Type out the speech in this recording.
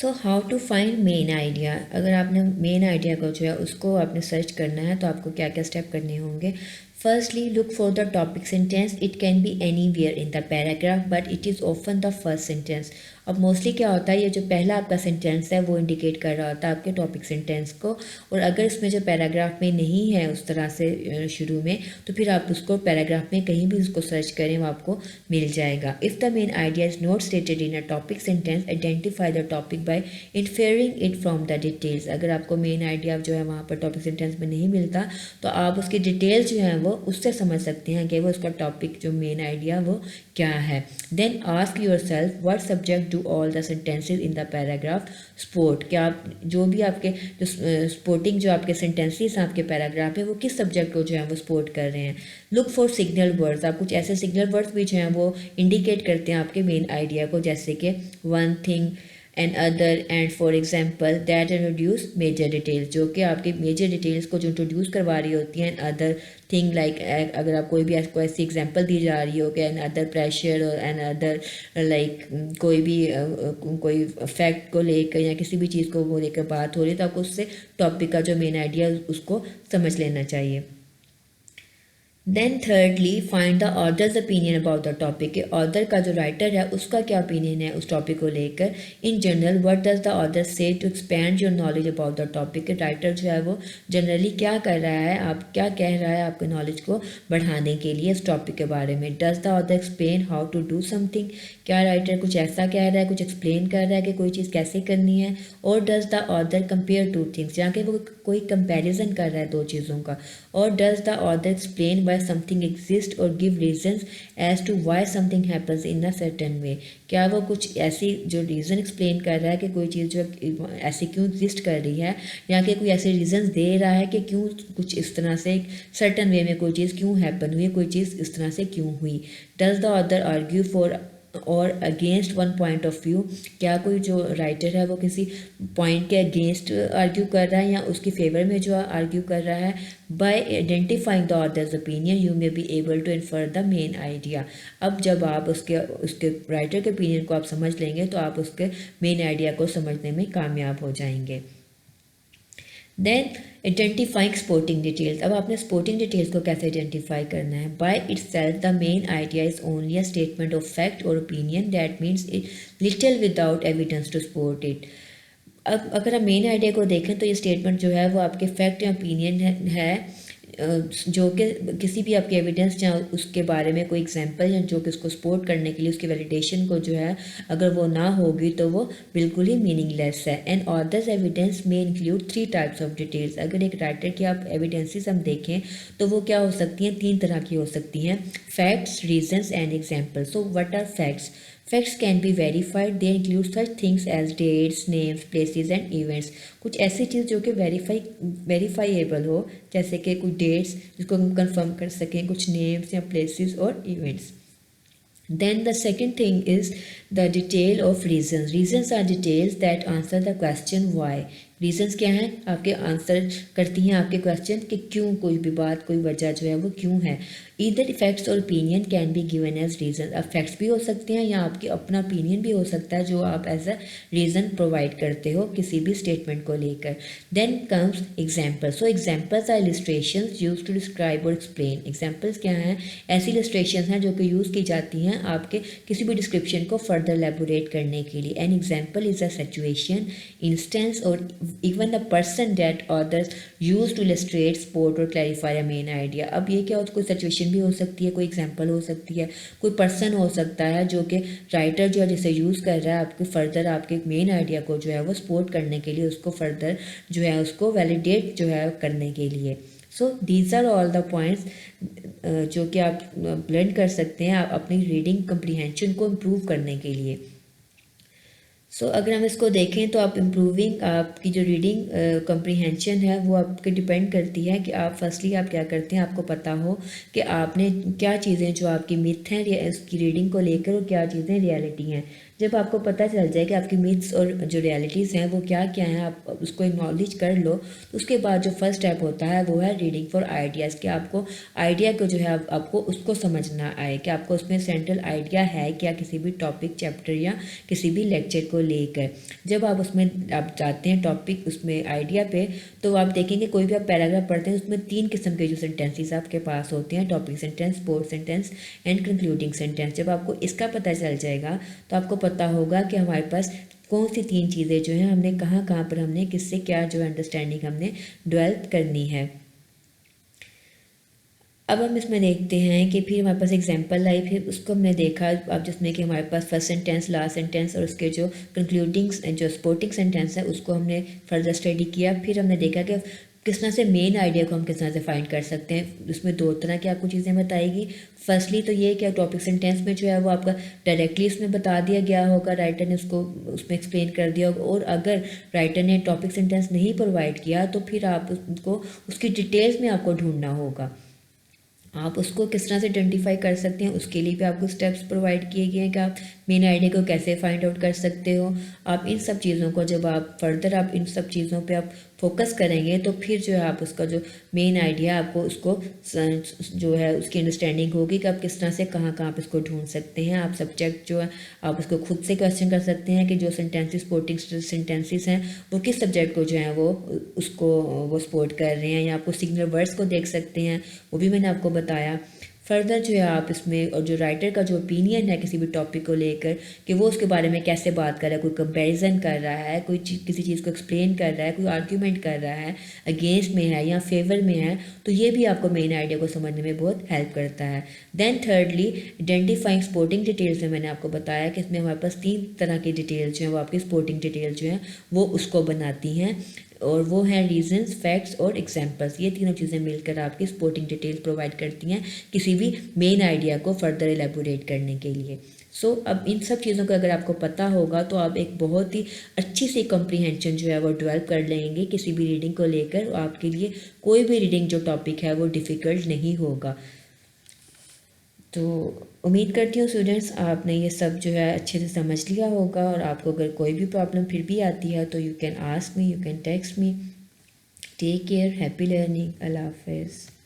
So how to find main idea. अगर आपने main idea को जो है उसको आपने सर्च करना है तो आपको क्या क्या स्टेप करने होंगे। Firstly look for the topic sentence. It can be anywhere in the paragraph but it is often the first sentence. अब मोस्टली क्या होता है, ये जो पहला आपका सेंटेंस है वो इंडिकेट कर रहा होता है आपके टॉपिक सेंटेंस को, और अगर इसमें जो पैराग्राफ में नहीं है उस तरह से शुरू में, तो फिर आप उसको पैराग्राफ में कहीं भी उसको सर्च करें वो आपको मिल जाएगा। If the main idea is not stated in a topic sentence, identify the topic by inferring it from the details. अगर आपको मेन आइडिया जो है वहाँ पर टॉपिक सेंटेंस में नहीं मिलता तो आप उसकी डिटेल्स जो हैं वो उससे समझ सकते हैं कि वो उसका टॉपिक जो मेन आइडिया वो क्या है। Then ask yourself what subject do all the sentences in the paragraph support. क्या आप जो भी आपके जो स्पोर्टिंग जो आपके सेंटेंसेस हैं आपके पैराग्राफ में वो किस सब्जेक्ट को जो है वो स्पोर्ट कर रहे हैं। Look for signal words. आप कुछ ऐसे सिग्नल वर्ड्स भी जो हैं वो इंडिकेट करते हैं आपके मेन आइडिया को, जैसे कि one thing and other and for example that introduce major details, जो कि आपकी मेजर डिटेल्स को जो इंट्रोड्यूस करवा रही होती हैं। अदर थिंग लाइक अगर आप कोई भी आपको ऐसी एग्जांपल दी जा रही हो कि एन अदर प्रेशर और एन अदर लाइक कोई भी कोई फैक्ट को लेकर या किसी भी चीज़ को वो लेकर बात हो रही है, तो आपको उससे टॉपिक का जो मेन आइडिया उसको समझ लेना चाहिए। Then thirdly find the author's opinion about the topic. के ऑथर का जो राइटर है उसका क्या ओपिनियन है उस टॉपिक को लेकर। In general what does the author say to expand your knowledge about the topic. के राइटर जो है वो जनरली क्या कर रहा है, आप क्या कह रहा है आपके नॉलेज को बढ़ाने के लिए इस टॉपिक के बारे में। Does the author explain how to do something. क्या राइटर कुछ ऐसा कह रहा है, कुछ एक्सप्लेन कर रहा है कि कोई चीज़ कैसे करनी है। और does the author compare two things, जहाँ के वो कोई कंपैरिजन कर रहा है दो चीज़ों का। और does the author explain why something exists or give reasons as to why something happens in a certain way। क्या वो कुछ ऐसी जो रीज़न एक्सप्लेन कर रहा है कि कोई चीज़ जो ऐसी क्यों एग्जिस्ट कर रही है, या कि कोई ऐसे रीजंस दे रहा है कि क्यों कुछ इस तरह से एक सर्टन वे में कोई चीज़ क्यों हैपन हुई, कोई चीज़ इस तरह से क्यों हुई। Does the author argue for और against one point of view. क्या कोई जो राइटर है वो किसी पॉइंट के अगेंस्ट आर्ग्यू कर रहा है या उसकी फेवर में जो आर्ग्यू कर रहा है। By identifying the author's opinion you may be able to infer the main idea. अब जब आप उसके राइटर के ओपिनियन को आप समझ लेंगे तो आप उसके मेन आइडिया को समझने में कामयाब हो जाएंगे। Then identifying supporting details. अब आपने स्पोर्टिंग डिटेल्स को कैसे आइडेंटिफाई करना है। By itself the main idea is only a statement of fact और opinion that means little without evidence to support it. अब अगर हम मेन आइडिया को देखें तो ये स्टेटमेंट जो है वो आपके फैक्ट या ओपिनियन है जो कि किसी भी आपके एविडेंस या उसके बारे में कोई एग्जांपल या जो कि उसको सपोर्ट करने के लिए उसकी वैलिडेशन को जो है अगर वो ना होगी तो वो बिल्कुल ही मीनिंगलेस है। एंड ऑथर्स एविडेंस में इंक्लूड 3 टाइप्स ऑफ डिटेल्स। अगर एक राइटर की आप एविडेंसेस हम देखें तो वो क्या हो सकती हैं, 3 तरह की हो सकती हैं, facts, reasons and example. So what are facts. Facts can be verified. They include such things as dates, names, places and events। कुछ ऐसी चीज़ जो कि वेरीफाइएबल हो, जैसे कि कुछ डेट्स जिसको हम कंफर्म कर सकें, कुछ नेम्स या प्लेसेस और events. Then the second thing is the detail of reasons। Reasons are details that answer the question why। Reasons क्या हैं, आपके आंसर करती हैं आपके क्वेश्चन कि क्यों कोई भी बात कोई वजह जो है वो क्यों है। ईदर फैक्ट्स और opinion can be given as reason. अब फैक्ट्स भी हो सकते हैं या आपकी अपना ओपिनियन भी हो सकता है जो आप एज अ रीज़न प्रोवाइड करते हो किसी भी स्टेटमेंट को लेकर। Then comes examples. So examples are illustrations use to describe और एक्सप्लेन। एग्जाम्पल्स क्या हैं, ऐसी इलस्ट्रेशंस हैं जो कि यूज़ की जाती हैं आपके किसी भी डिस्क्रिप्शन को फर्दर एलैबोरेट करने के लिए। An example is a situation, instance और even the person that authors use to illustrate, support और clarify a main idea। अब ये क्या हो, कोई सिचुएशन भी हो सकती है, कोई एग्जांपल हो सकती है, कोई पर्सन हो सकता है जो कि राइटर जो है जिसे यूज़ कर रहा है आपके फर्दर आपके मेन आइडिया को जो है वो सपोर्ट करने के लिए, उसको फर्दर जो है उसको वैलिडेट जो है करने के लिए। So these are all the points जो कि आप लर्न कर सकते हैं आप अपनी रीडिंग कम्प्रीहेंशन को इम्प्रूव करने के लिए। सो अगर हम इसको देखें तो आप इम्प्रूविंग आपकी जो रीडिंग कम्प्रीहेंशन है वो आपके डिपेंड करती है कि आप फर्स्टली आप क्या करते हैं, आपको पता हो कि आपने क्या चीज़ें जो आपकी मिथ हैं उसकी रीडिंग को लेकर और क्या चीज़ें रियलिटी हैं। जब आपको पता चल जाए कि आपकी मिथ्स और जो रियलिटीज़ हैं वो क्या क्या हैं, आप उसको एक्नॉलेज कर लो, तो उसके बाद जो फर्स्ट स्टेप होता है वो है रीडिंग फॉर आइडियाज़, कि आपको आइडिया को जो है आपको उसको समझना आए कि आपको उसमें सेंट्रल आइडिया है क्या किसी भी टॉपिक, चैप्टर या किसी भी लेक्चर को लेकर। जब आप उसमें आप जाते हैं टॉपिक उसमें आइडिया पे, तो आप देखेंगे कोई भी आप पैराग्राफ पढ़ते हैं उसमें 3 किस्म के जो सेंटेंसेस आपके पास होते हैं, topic sentence, support sentence and concluding sentence. जब आपको इसका पता चल जाएगा तो आपको पता होगा कि हमारे पास कौन सी 3 चीज़ें जो हैं हमने कहाँ कहाँ पर हमने किससे क्या जो अंडरस्टैंडिंग हमने डेवलप करनी है। अब हम इसमें देखते हैं कि फिर हमारे पास एग्जांपल आई, फिर उसको हमने देखा अब जिसमें कि हमारे पास फर्स्ट सेंटेंस, लास्ट सेंटेंस और उसके जो कंक्लूडिंग जो सपोर्टिंग सेंटेंस है उसको हमने फर्दर स्टडी किया। फिर हमने देखा कि किस तरह से मेन आइडिया को हम किस तरह से फाइंड कर सकते हैं। उसमें 2 तरह की आपको चीज़ें बताएगी। फर्स्टली तो ये कि टॉपिक सेंटेंस में जो है वो आपका डायरेक्टली उसमें बता दिया गया होगा, राइटर ने उसको उसमें एक्सप्लेन कर दिया होगा, और अगर राइटर ने टॉपिक सेंटेंस नहीं प्रोवाइड किया तो फिर आप उसको उसकी डिटेल्स में आपको ढूंढना होगा। आप उसको किस तरह से आइडेंटिफाई कर सकते हैं उसके लिए भी आपको स्टेप्स प्रोवाइड किए गए हैं कि आप मेन आइडिया को कैसे फाइंड आउट कर सकते हो। आप इन सब चीज़ों को जब आप फर्दर आप इन सब चीज़ों पे आप फोकस करेंगे तो फिर जो है आप उसका जो मेन आइडिया आपको उसको जो है उसकी अंडरस्टैंडिंग होगी कि आप किस तरह से कहाँ कहाँ आप इसको ढूंढ सकते हैं। आप सब्जेक्ट जो है आप उसको खुद से क्वेश्चन कर सकते हैं कि जो सेंटेंसेस सपोर्टिंग सेंटेंसेस हैं वो किस सब्जेक्ट को जो है वो उसको वो सपोर्ट कर रहे हैं, या आपको सिंगुलर वर्ड्स को देख सकते हैं, वो भी मैंने आपको बताया। फर्दर जो है आप इसमें और जो राइटर का जो ओपिनियन है किसी भी टॉपिक को लेकर कि वो उसके बारे में कैसे बात कर रहा है, कोई कंपैरिजन कर रहा है, कोई किसी चीज़ को एक्सप्लेन कर रहा है, कोई आर्ग्यूमेंट कर रहा है, अगेंस्ट में है या फेवर में है, तो ये भी आपको मेन आइडिया को समझने में बहुत हेल्प करता है। Then thirdly identifying supporting details में मैंने आपको बताया कि इसमें हमारे पास 3 तरह की डिटेल्स जो हैं वो आपकी सपोर्टिंग डिटेल जो हैं वो उसको बनाती हैं, और वो हैं रीजंस, फैक्ट्स और एग्जांपल्स। ये तीनों चीज़ें मिलकर आपकी सपोर्टिंग डिटेल्स प्रोवाइड करती हैं किसी भी मेन आइडिया को फर्दर एलेबोरेट करने के लिए। अब इन सब चीज़ों का अगर आपको पता होगा तो आप एक बहुत ही अच्छी सी कॉम्प्रीहेंशन जो है वो डेवलप कर लेंगे किसी भी रीडिंग को लेकर। आपके लिए कोई भी रीडिंग जो टॉपिक है वो डिफ़िकल्ट नहीं होगा। तो उम्मीद करती हूँ स्टूडेंट्स आपने ये सब जो है अच्छे से समझ लिया होगा, और आपको अगर कोई भी प्रॉब्लम फिर भी आती है तो you can ask me, you can text me. Take care, happy learning, अल्लाह हाफिज़।